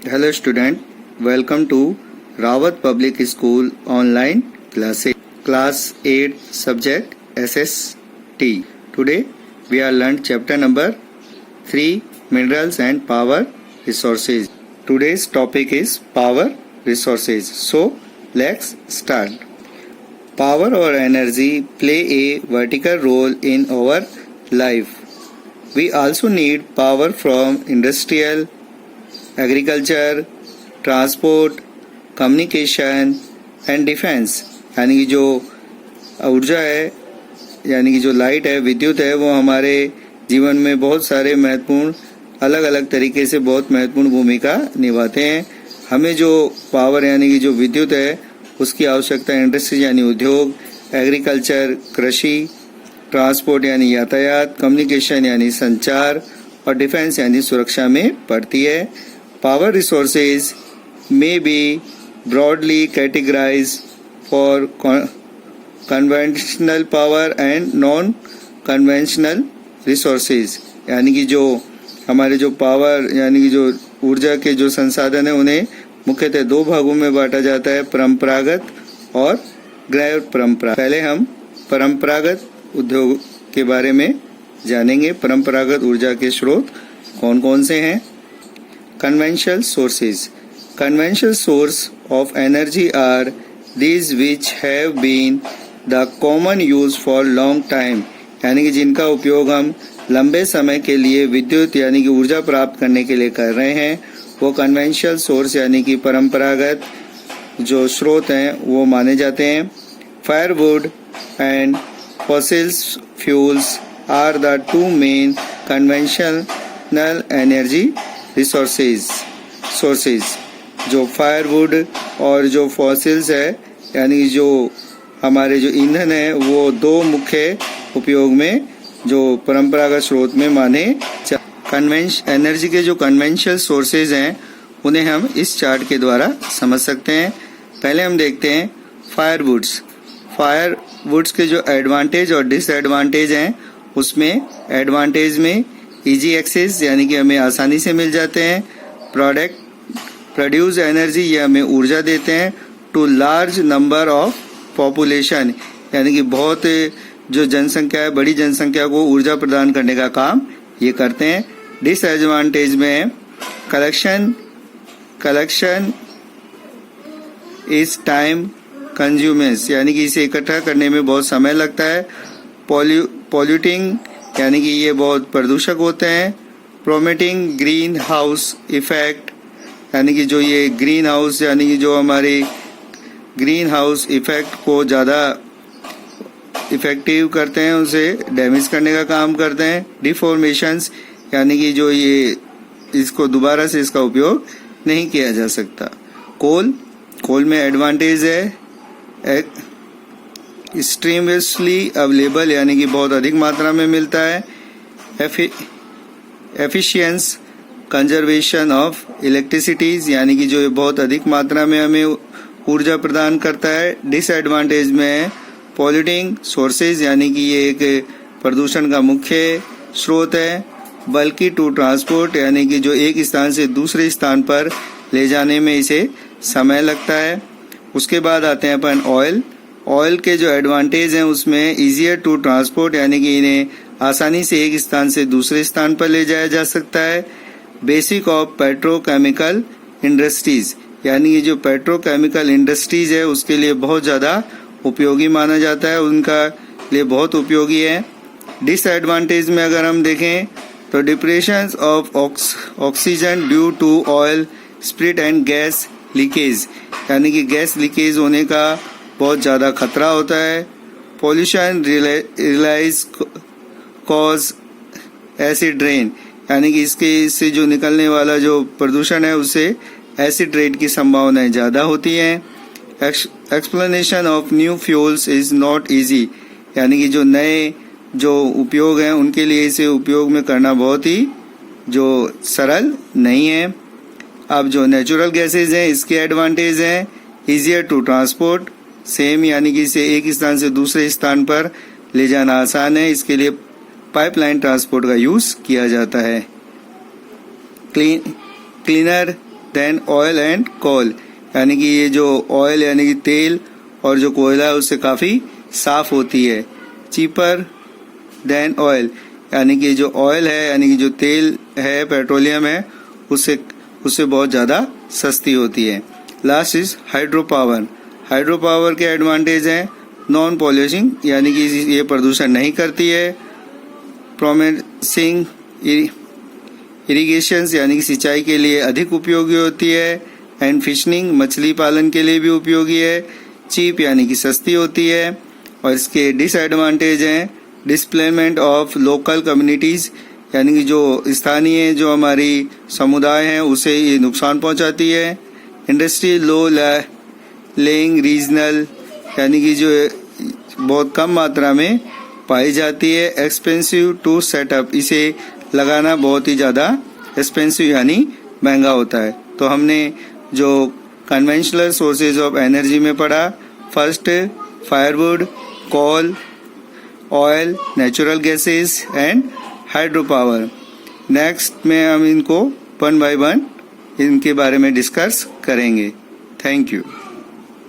Hello student, welcome to Rawat Public School online classes. Class 8 subject SST. Today we are learned chapter number 3 Minerals and Power Resources. Today's topic is power resources. So let's start. Power or energy play a vertical role in our life. We also need power from industrial, agriculture, transport, communication and defence. यानी कि जो ऊर्जा है, यानी कि जो light है, विद्युत है, वो हमारे जीवन में बहुत सारे महत्वपूर्ण अलग अलग तरीके से बहुत महत्वपूर्ण भूमिका निभाते हैं। हमें जो पावर यानी कि जो विद्युत है उसकी आवश्यकता इंडस्ट्री यानी उद्योग, एग्रीकल्चर कृषि, ट्रांसपोर्ट यानी यातायात, कम्युनिकेशन यानी संचार और डिफेंस यानी सुरक्षा में पड़ती है। Power resources may be broadly categorized for conventional power and non-conventional resources। यानी कि जो हमारे जो पावर यानी कि जो ऊर्जा के जो संसाधन है उन्हें मुख्यतः दो भागों में बांटा जाता है, परंपरागत और गैर परंपरागत। पहले हम परंपरागत उद्योग के बारे में जानेंगे। परंपरागत ऊर्जा के स्रोत कौन कौन से हैं? Conventional sources. Conventional source of energy are these which have been the common use for long time। यानी कि जिनका उपयोग हम लंबे समय के लिए विद्युत यानी कि ऊर्जा प्राप्त करने के लिए कर रहे हैं, वो कन्वेंशनल सोर्स यानी कि परंपरागत जो स्रोत हैं वो माने जाते हैं। Firewood and fossils fuels are the two main conventional energy sources. जो फायरवुड और जो फॉसिल्स है यानी जो हमारे जो ईंधन है वो दो मुख्य उपयोग में जो परंपरागत स्रोत में माने। एनर्जी के जो कन्वेंशनल सोर्सेज हैं उन्हें हम इस चार्ट के द्वारा समझ सकते हैं। पहले हम देखते हैं फायरवुड्स के जो एडवांटेज और डिसएडवांटेज हैं। उसमें एडवांटेज में इजी एक्सेस यानी कि हमें आसानी से मिल जाते हैं। प्रोड्यूस एनर्जी, ये हमें ऊर्जा देते हैं। To large number of population, यानी कि बहुत जो जनसंख्या है, बड़ी जनसंख्या को ऊर्जा प्रदान करने का काम ये करते हैं। डिसएडवांटेज में कलेक्शन इज टाइम कंज्यूमेंस, यानी कि इसे इकट्ठा करने में बहुत समय लगता है। पॉल्यूटिंग, यानी कि ये बहुत प्रदूषक होते हैं। प्रोमेटिंग ग्रीन हाउस इफेक्ट, यानी कि जो ये ग्रीन हाउस यानी कि जो हमारे ग्रीन हाउस इफेक्ट को ज़्यादा इफेक्टिव करते हैं, उसे डैमेज करने का काम करते हैं। डिफॉर्मेशंस, यानी कि जो ये इसको दोबारा से इसका उपयोग नहीं किया जा सकता। कोल में एडवांटेज है एक्सट्रीमली अवेलेबल, यानी कि बहुत अधिक मात्रा में मिलता है। एफिशिएंस कंजर्वेशन ऑफ इलेक्ट्रिसिटीज, यानी कि जो बहुत अधिक मात्रा में हमें ऊर्जा प्रदान करता है। डिसएडवांटेज में पॉल्यूटिंग सोर्सेज, यानी कि ये एक प्रदूषण का मुख्य स्रोत है। बल्कि टू ट्रांसपोर्ट, यानी कि जो एक स्थान से दूसरे स्थान पर ले जाने में इसे समय लगता है। उसके बाद आते हैं अपन ऑयल के जो एडवांटेज हैं उसमें इजियर टू ट्रांसपोर्ट, यानी कि इन्हें आसानी से एक स्थान से दूसरे स्थान पर ले जाया जा सकता है। बेसिक ऑफ पेट्रोकेमिकल इंडस्ट्रीज, यानी कि जो पेट्रोकेमिकल इंडस्ट्रीज है उसके लिए बहुत ज़्यादा उपयोगी माना जाता है, उनका लिए बहुत उपयोगी है। डिसएडवांटेज में अगर हम देखें तो depression of oxygen due to oil split and gas leakage, यानी कि गैस लीकेज होने का बहुत ज़्यादा खतरा होता है। Pollution release cause acid rain, यानी कि इससे जो निकलने वाला जो प्रदूषण है उससे एसिड रेन की संभावनाएं ज़्यादा होती हैं। Explanation of new fuels is not easy, यानी कि जो नए जो उपयोग हैं उनके लिए इसे उपयोग में करना बहुत ही जो सरल नहीं है। अब जो नेचुरल गैसेज हैं इसके एडवांटेज हैं इजियर टू ट्रांसपोर्ट, सेम, यानी कि इसे एक स्थान से दूसरे स्थान पर ले जाना आसान है। इसके लिए पाइपलाइन ट्रांसपोर्ट का यूज किया जाता है। Cleaner than oil and coal, यानी कि ये जो ऑयल यानी कि तेल और जो कोयला है उससे काफ़ी साफ होती है। चीपर देन ऑयल, यानी कि जो ऑयल है यानी कि जो तेल है पेट्रोलियम है उससे बहुत ज़्यादा सस्ती होती है। Last is hydro power. Hydro power के एडवांटेज हैं नॉन पॉल्यूशिंग, यानी कि ये प्रदूषण नहीं करती है। प्रोमिसिंग इरिगेशन, यानी कि सिंचाई के लिए अधिक उपयोगी होती है। एंड फिशनिंग, मछली पालन के लिए भी उपयोगी है। चीप, यानी कि सस्ती होती है। और इसके डिसएडवांटेज हैं डिस्प्लेसमेंट ऑफ लोकल कम्युनिटीज़, यानी कि जो स्थानीय जो हमारी समुदाय हैं उसे ये नुकसान पहुंचाती है। इंडस्ट्री लो लेइंग रीजनल, यानी कि जो बहुत कम मात्रा में पाई जाती है। एक्सपेंसिव टू सेटअप, इसे लगाना बहुत ही ज़्यादा एक्सपेंसिव यानी महंगा होता है। तो हमने जो कन्वेंशनल सोर्सेज ऑफ एनर्जी में पढ़ा, first firewood, coal, oil, natural gases and hydro power. Next में हम इनको वन बाय वन इनके बारे में डिस्कस करेंगे। Thank you.